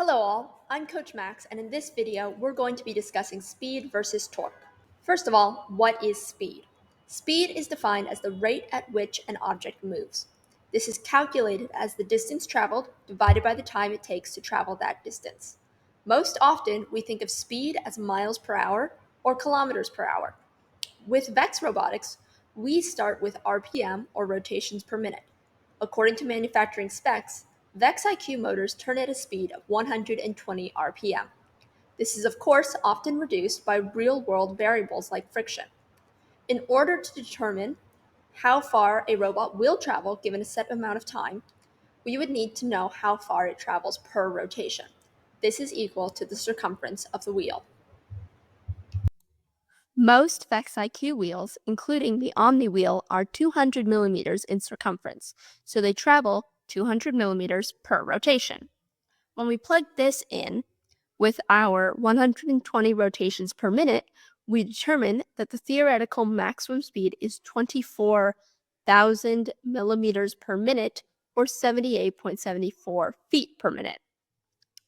Hello all, I'm Coach Max, and in this video we're going to be discussing speed versus torque. First of all, what is speed? Speed is defined as the rate at which an object moves. This is calculated as the distance traveled divided by the time it takes to travel that distance. Most often we think of speed as miles per hour or kilometers per hour. With VEX Robotics, we start with RPM or rotations per minute. According to manufacturing specs, VEX IQ motors turn at a speed of 120 RPM. This is, of course, often reduced by real-world variables like friction. In order to determine how far a robot will travel given a set amount of time, we would need to know how far it travels per rotation. This is equal to the circumference of the wheel. Most VEX IQ wheels, including the Omni wheel, are 200 millimeters in circumference, so they travel 200 millimeters per rotation. When we plug this in with our 120 rotations per minute, we determine that the theoretical maximum speed is 24,000 millimeters per minute, or 78.74 feet per minute.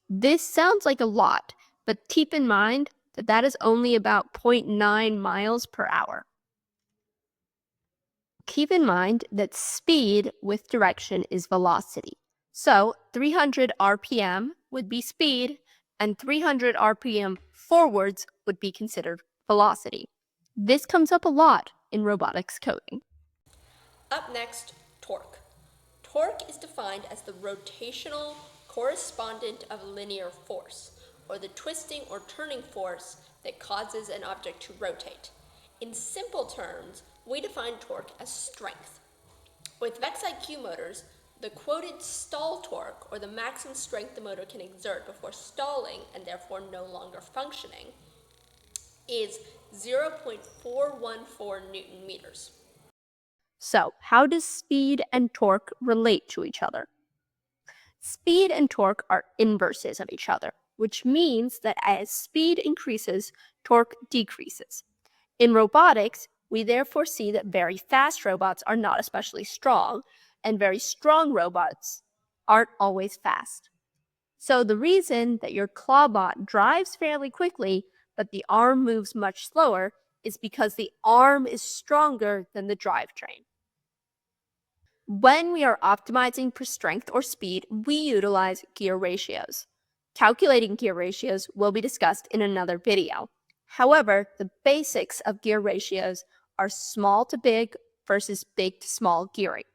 This sounds like a lot, but keep in mind that that is only about 0.9 miles per hour. Keep in mind that speed with direction is velocity. So 300 RPM would be speed, and 300 RPM forwards would be considered velocity. This comes up a lot in robotics coding. Up next, torque. Torque is defined as the rotational correspondent of linear force, or the twisting or turning force that causes an object to rotate. In simple terms, we define torque as strength. With VEX IQ motors, the quoted stall torque, or the maximum strength the motor can exert before stalling and therefore no longer functioning, is 0.414 Newton meters. So, how does speed and torque relate to each other? Speed and torque are inverses of each other, which means that as speed increases, torque decreases. In robotics, we therefore see that very fast robots are not especially strong, and very strong robots aren't always fast. So the reason that your clawbot drives fairly quickly, but the arm moves much slower, is because the arm is stronger than the drivetrain. When we are optimizing for strength or speed, we utilize gear ratios. Calculating gear ratios will be discussed in another video. However, the basics of gear ratios are small to big versus big to small gearing.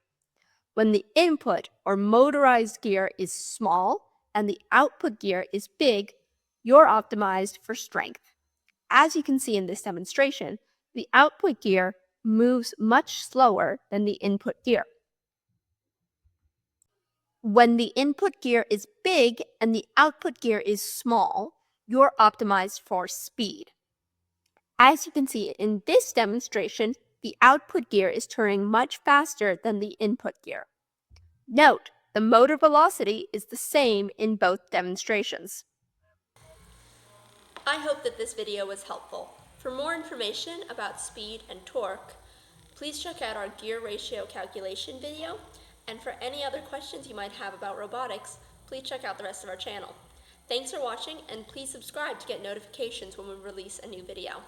When the input or motorized gear is small and the output gear is big, you're optimized for strength. As you can see in this demonstration, the output gear moves much slower than the input gear. When the input gear is big and the output gear is small, you're optimized for speed. As you can see in this demonstration, the output gear is turning much faster than the input gear. Note, the motor velocity is the same in both demonstrations. I hope that this video was helpful. For more information about speed and torque, please check out our gear ratio calculation video, and for any other questions you might have about robotics, please check out the rest of our channel. Thanks for watching, and please subscribe to get notifications when we release a new video.